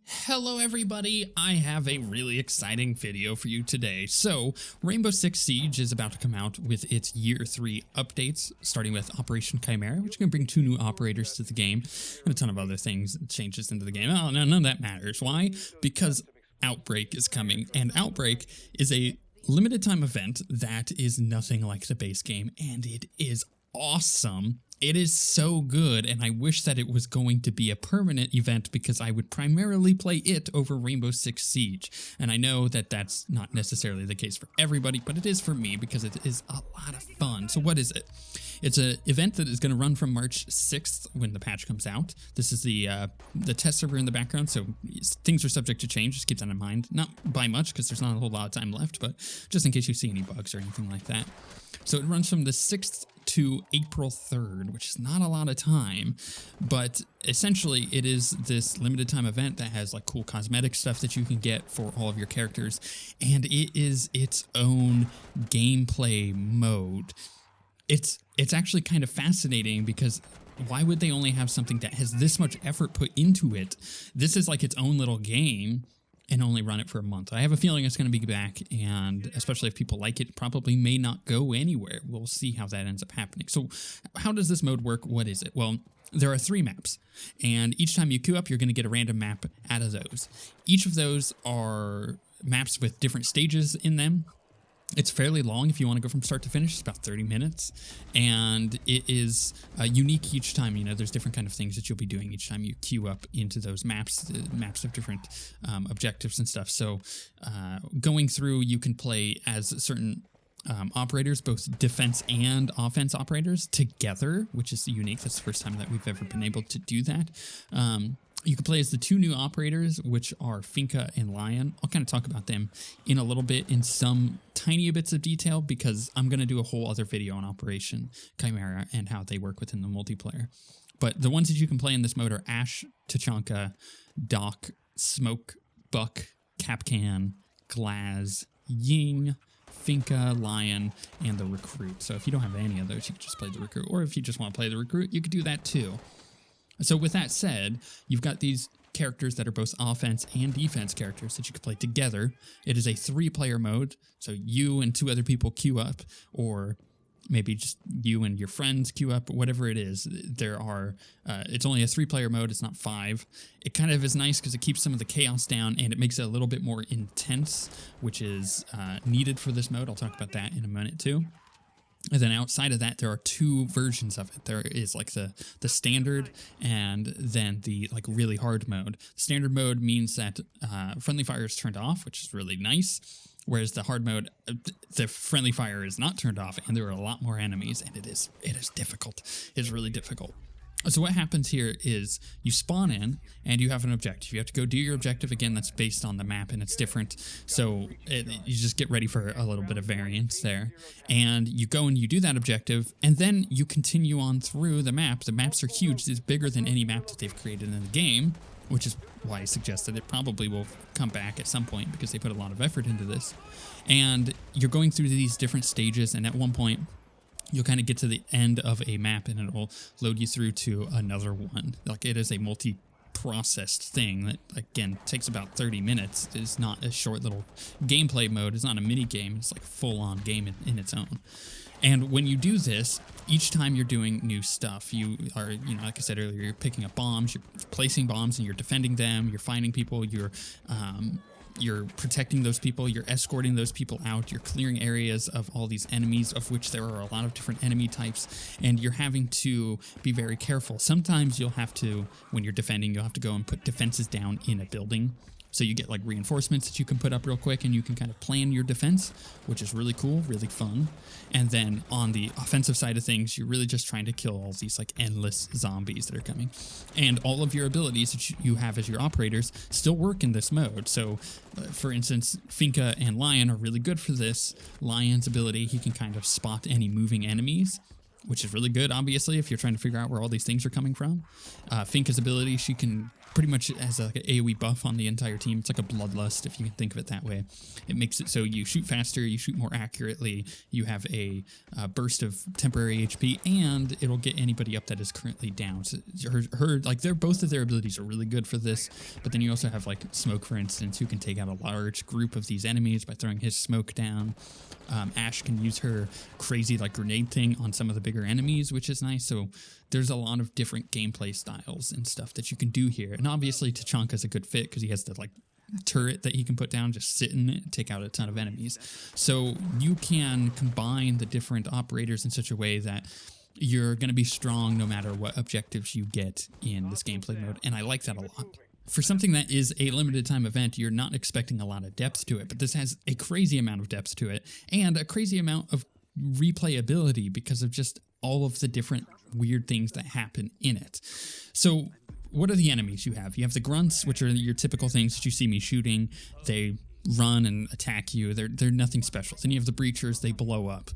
Hello everybody, I have a really exciting video for you today. So, Rainbow Six Siege is about to come out with its Year 3 updates, starting with Operation Chimera, which can bring 2 new operators to the game, and a ton of other things, changes into the game. Oh, no, none of that matters. Why? Because Outbreak is coming, and Outbreak is a limited time event that is nothing like the base game, and it is awesome. It is so good, and I wish that it was going to be a permanent event because I would primarily play it over Rainbow Six Siege. And I know that that's not necessarily the case for everybody, but it is for me because it is a lot of fun. So what is it? It's an event that is going to run from March 6th when the patch comes out. This is the test server in the background, so things are subject to change. Just keep that in mind. Not by much because there's not a whole lot of time left, but just in case you see any bugs or anything like that. So it runs from the 6th to April 3rd, which is not a lot of time, but essentially it is this limited time event that has like cool cosmetic stuff that you can get for all of your characters, and it is its own gameplay mode. It's actually kind of fascinating because why would they only have something that has this much effort put into it? This is like its own little game and only run it for a month. I have a feeling it's going to be back, and especially if people like it, probably may not go anywhere. We'll see how that ends up happening. So how does this mode work? What is it? Well, there are 3 maps, and each time you queue up, you're going to get a random map out of those. Each of those are maps with different stages in them. It's fairly long if you want to go from start to finish. It's about 30 minutes, and it is unique each time. You know, there's different kind of things that you'll be doing each time you queue up into those maps. Maps have different objectives and stuff. So going through, you can play as certain operators, both defense and offense operators together, which is unique. That's the first time that we've ever been able to do that. You can play as the 2 new operators, which are Finka and Lion. I'll kind of talk about them in a little bit in some tiny bits of detail because I'm going to do a whole other video on Operation Chimera and how they work within the multiplayer. But the ones that you can play in this mode are Ash, Tachanka, Doc, Smoke, Buck, Capcan, Glaz, Ying, Finka, Lion, and the Recruit. So if you don't have any of those, you can just play the Recruit. Or if you just want to play the Recruit, you could do that too. So with that said, you've got these characters that are both offense and defense characters that you can play together. It is a 3-player mode, so you and 2 other people queue up, or maybe just you and your friends queue up, whatever it is. There are, it's only a 3-player mode, it's not 5. It kind of is nice because it keeps some of the chaos down and it makes it a little bit more intense, which is needed for this mode. I'll talk about that in a minute too. And then outside of that, there are 2 versions of it. There is like the standard and then the like really hard mode. Standard mode means that friendly fire is turned off, which is really nice. Whereas the hard mode, the friendly fire is not turned off, and there are a lot more enemies, and it is difficult. It's really difficult. So what happens here is you spawn in and you have an objective. You have to go do your objective. Again, that's based on the map and it's different. So you just get ready for a little bit of variance there. And you go and you do that objective, and then you continue on through the map. The maps are huge. It's bigger than any map that they've created in the game, which is why I suggested it probably will come back at some point because they put a lot of effort into this. And you're going through these different stages, and at one point, you'll kind of get to the end of a map and it will load you through to another one. Like, it is a multi-processed thing that, again, takes about 30 minutes. It's not a short little gameplay mode. It's not a mini game. It's like a full-on game in its own. And when you do this, each time you're doing new stuff, you are, you know, like I said earlier, you're picking up bombs, you're placing bombs and you're defending them, you're finding people, you're protecting those people, you're escorting those people out, you're clearing areas of all these enemies, of which there are a lot of different enemy types, and you're having to be very careful. Sometimes you'll have to, when you're defending, you'll have to go and put defenses down in a building. So you get like reinforcements that you can put up real quick and you can kind of plan your defense, which is really cool, really fun. And then on the offensive side of things, you're really just trying to kill all these like endless zombies that are coming. And all of your abilities that you have as your operators still work in this mode. So for instance, Finka and Lion are really good for this. Lion's ability, he can kind of spot any moving enemies which is really good, obviously, if you're trying to figure out where all these things are coming from. Finka's ability, she can pretty much has like an AoE buff on the entire team. It's like a bloodlust, if you can think of it that way. It makes it so you shoot faster, you shoot more accurately, you have a burst of temporary HP, and it'll get anybody up that is currently down. So like both of their abilities are really good for this, but then you also have like Smoke, for instance, who can take out a large group of these enemies by throwing his smoke down. Ash can use her crazy like grenade thing on some of the bigger enemies, which is nice. So there's a lot of different gameplay styles and stuff that you can do here. And obviously Tachanka's a good fit because he has the like turret that he can put down, just sit in it, take out a ton of enemies. So you can combine the different operators in such a way that you're going to be strong no matter what objectives you get in this gameplay mode. And I like that a lot. For something that is a limited time event, you're not expecting a lot of depth to it, but this has a crazy amount of depth to it and a crazy amount of replayability because of just all of the different weird things that happen in it. So what are the enemies you have? You have the grunts, which are your typical things that you see me shooting. They run and attack you. They're nothing special. Then you have the breachers. They blow up.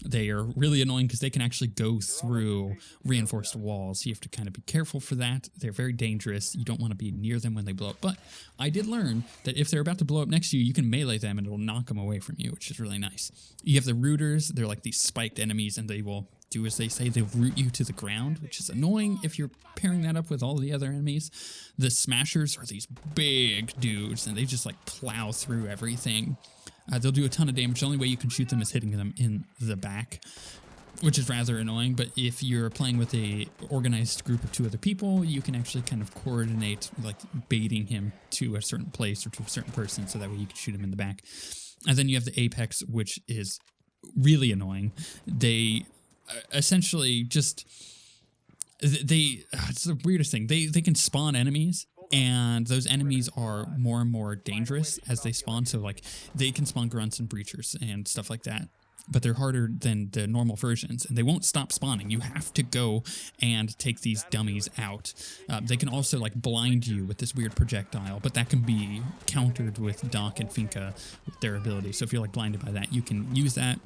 They are really annoying because they can actually go through reinforced walls. You have to kind of be careful for that. They're very dangerous. You don't want to be near them when they blow up. But I did learn that if they're about to blow up next to you, you can melee them and it'll knock them away from you, which is really nice. You have the rooters. They're like these spiked enemies, and they will do as they say. They'll root you to the ground, which is annoying if you're pairing that up with all the other enemies. The smashers are these big dudes, and they just like plow through everything. They'll do a ton of damage. The only way you can shoot them is hitting them in the back, which is rather annoying. But if you're playing with a organized group of 2 other people, you can actually kind of coordinate, like baiting him to a certain place or to a certain person, so that way you can shoot him in the back. And then you have the Apex, which is really annoying. They essentially just... it's the weirdest thing. They can spawn enemies, and those enemies are more and more dangerous as they spawn. So like they can spawn grunts and breachers and stuff like that, but they're harder than the normal versions, and they won't stop spawning. You have to go and take these dummies out. They can also like blind you with this weird projectile, but that can be countered with Doc and Finka with their ability. So if you're like blinded by that, you can use that.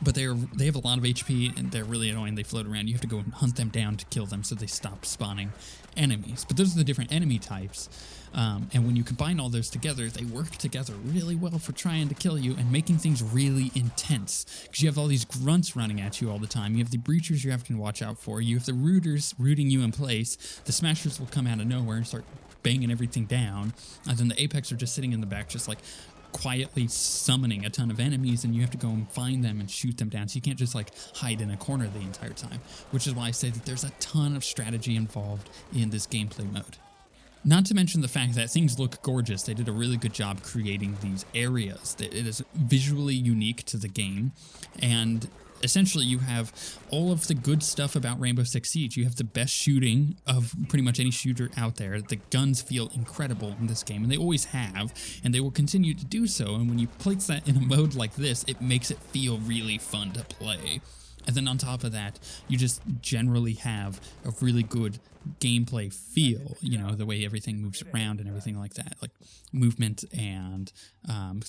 But they have a lot of HP, and they're really annoying. They float around. You have to go and hunt them down to kill them so they stop spawning enemies. But those are the different enemy types. And when you combine all those together, they work together really well for trying to kill you and making things really intense. Because you have all these grunts running at you all the time. You have the breachers you have to watch out for. You have the rooters rooting you in place. The smashers will come out of nowhere and start banging everything down. And then the Apex are just sitting in the back, just like quietly summoning a ton of enemies, and you have to go and find them and shoot them down. So you can't just like hide in a corner the entire time, which is why I say that there's a ton of strategy involved in this gameplay mode. Not to mention the fact that things look gorgeous. They did a really good job creating these areas. It is visually unique to the game, and essentially you have all of the good stuff about Rainbow Six Siege. You have the best shooting of pretty much any shooter out there. The guns feel incredible in this game, and they always have, and they will continue to do so. And when you place that in a mode like this, it makes it feel really fun to play. And then on top of that, you just generally have a really good gameplay feel, you know, the way everything moves around and everything like that, like movement and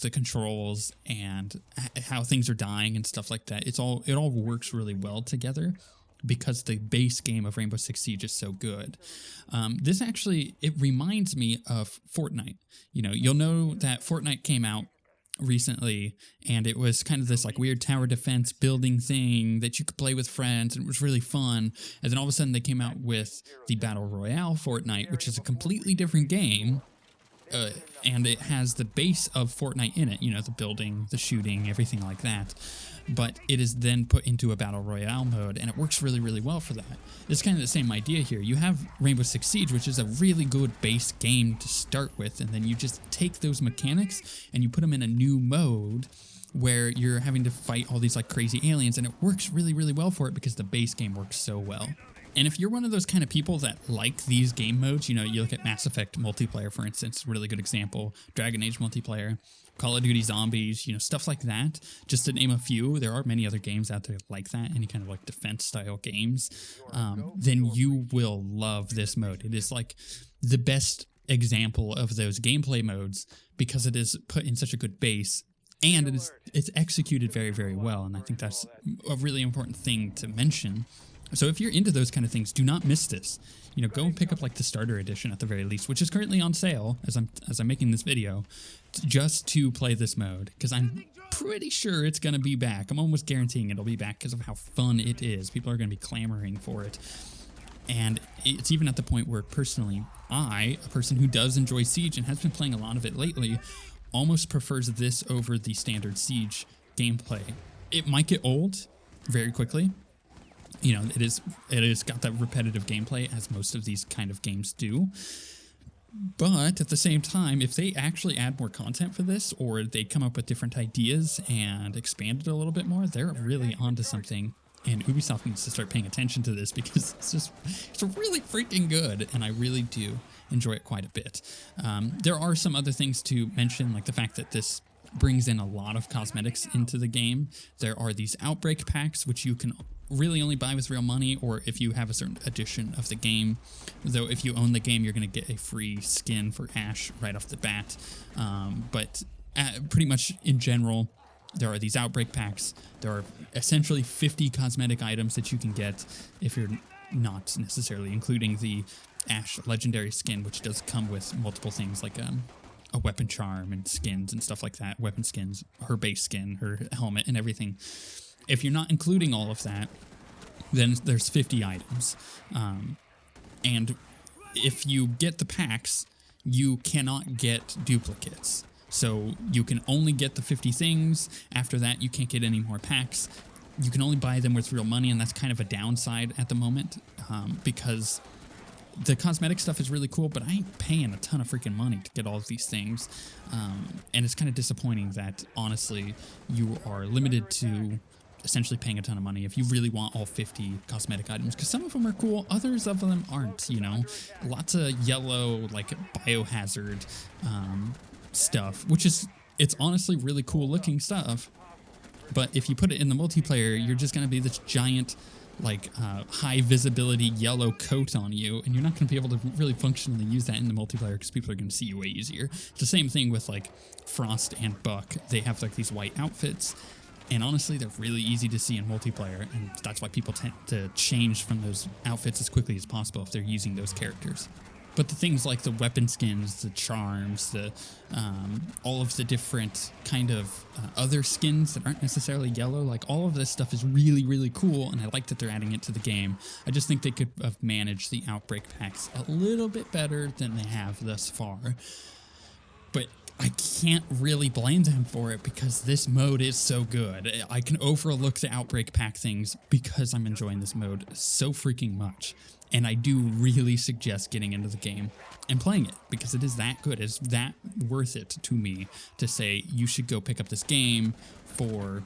the controls and how things are dying and stuff like that. It all works really well together because the base game of Rainbow Six Siege is so good. This actually, it reminds me of Fortnite. You know, you'll know that Fortnite came out recently, and it was kind of this like weird tower defense building thing that you could play with friends, and it was really fun. And then all of a sudden they came out with the Battle Royale Fortnite, which is a completely different game, and it has the base of Fortnite in it, you know, the building, the shooting, everything like that. But it is then put into a Battle Royale mode, and it works really, really well for that. It's kind of the same idea here. You have Rainbow Six Siege, which is a really good base game to start with, and then you just take those mechanics and you put them in a new mode where you're having to fight all these like crazy aliens, and it works really, really well for it because the base game works so well. And if you're one of those kind of people that like these game modes, you know, you look at Mass Effect multiplayer, for instance, really good example, Dragon Age multiplayer, Call of Duty Zombies, you know, stuff like that, just to name a few. There are many other games out there like that, any kind of like defense style games. Then you will love this mode. It is like the best example of those gameplay modes because it is put in such a good base. and it's executed very, very well, and I think that's a really important thing to mention. So if you're into those kind of things, do not miss this. You know, go and pick up like the starter edition at the very least, which is currently on sale as I'm making this video, just to play this mode, because I'm pretty sure it's going to be back. I'm almost guaranteeing it'll be back because of how fun it is. People are going to be clamoring for it. And it's even at the point where personally, a person who does enjoy Siege and has been playing a lot of it lately, almost prefers this over the standard Siege gameplay. It might get old very quickly. You know, it is got that repetitive gameplay as most of these kind of games do. But at the same time, if they actually add more content for this, or they come up with different ideas and expand it a little bit more, they're really onto something. And Ubisoft needs to start paying attention to this because it's really freaking good, and I really do enjoy it quite a bit. There are some other things to mention, like the fact that this brings in a lot of cosmetics into the game. There are these Outbreak packs, which you can really only buy with real money, or if you have a certain edition of the game. Though if you own the game, you're going to get a free skin for Ash right off the bat. But pretty much in general, there are these Outbreak packs. There are essentially 50 cosmetic items that you can get if you're not necessarily including the Ash legendary skin, which does come with multiple things like a weapon charm and skins and stuff like that. Weapon skins, her base skin, her helmet, and everything. If you're not including all of that, then there's 50 items. And if you get the packs, you cannot get duplicates. So you can only get the 50 things. After that, you can't get any more packs. You can only buy them with real money, and that's kind of a downside at the moment, because the cosmetic stuff is really cool, but I ain't paying a ton of freaking money to get all of these things. And it's kind of disappointing that, honestly, you are limited to essentially paying a ton of money if you really want all 50 cosmetic items, because some of them are cool, others of them aren't, you know. Lots of yellow, like, biohazard stuff, which is, it's honestly really cool looking stuff. But if you put it in the multiplayer, you're just going to be this giant, like, high visibility yellow coat on you, and you're not going to be able to really functionally use that in the multiplayer because people are going to see you way easier. It's the same thing with, like, Frost and Buck. They have, like, these white outfits, and honestly, they're really easy to see in multiplayer, and that's why people tend to change from those outfits as quickly as possible if they're using those characters. But the things like the weapon skins, the charms, the all of the different kind of other skins that aren't necessarily yellow, like all of this stuff is really, really cool, and I like that they're adding it to the game. I just think they could have managed the Outbreak packs a little bit better than they have thus far. But I can't really blame them for it because this mode is so good. I can overlook the Outbreak pack things because I'm enjoying this mode so freaking much. And I do really suggest getting into the game and playing it because it is that good. It's that worth it to me to say you should go pick up this game for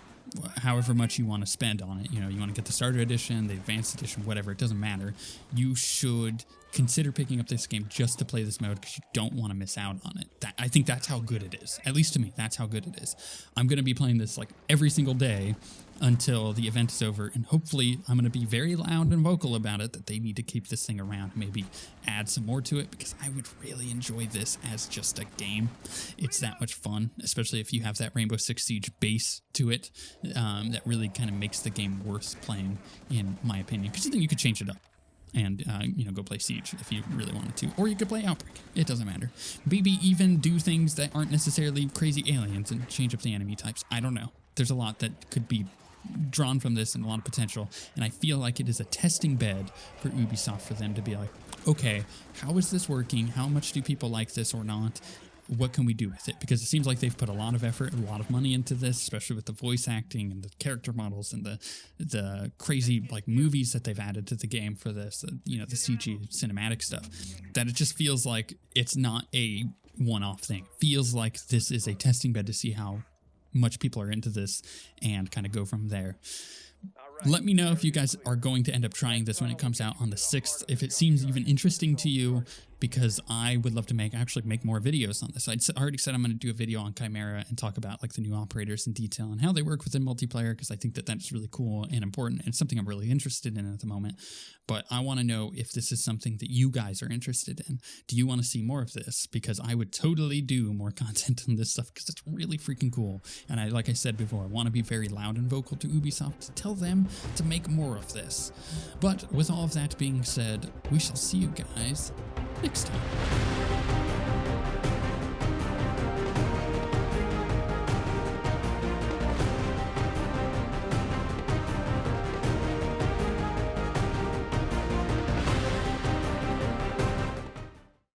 however much you want to spend on it. You know, you want to get the starter edition, the advanced edition, whatever, it doesn't matter. You should consider picking up this game just to play this mode because you don't want to miss out on it. I think that's how good it is. At least to me, that's how good it is. I'm going to be playing this like every single day until the event is over, and hopefully I'm going to be very loud and vocal about it that they need to keep this thing around, maybe add some more to it, because I would really enjoy this as just a game. It's that much fun, especially if you have that Rainbow Six Siege base to it, that really kind of makes the game worth playing, in my opinion, because then you could change it up and, you know, go play Siege if you really wanted to. Or you could play Outbreak. It doesn't matter. Maybe even do things that aren't necessarily crazy aliens and change up the enemy types. I don't know. There's a lot that could be drawn from this and a lot of potential. And I feel like it is a testing bed for Ubisoft for them to be like, okay, how is this working? How much do people like this or not? What can we do with it? Because it seems like they've put a lot of effort, a lot of money into this, especially with the voice acting and the character models and the crazy like movies that they've added to the game for this, you know, the CG cinematic stuff, that it just feels like it's not a one-off thing. It feels like this is a testing bed to see how much people are into this and kind of go from there. Let me know if you guys are going to end up trying this when it comes out on the 6th, if it seems even interesting to you, because I would love to actually make more videos on this. I already said I'm going to do a video on Chimera and talk about like the new operators in detail and how they work within multiplayer, because I think that that's really cool and important and something I'm really interested in at the moment. But I want to know if this is something that you guys are interested in. Do you want to see more of this? Because I would totally do more content on this stuff because it's really freaking cool. And like I said before, I want to be very loud and vocal to Ubisoft to tell them to make more of this. But with all of that being said, we shall see you guys next time.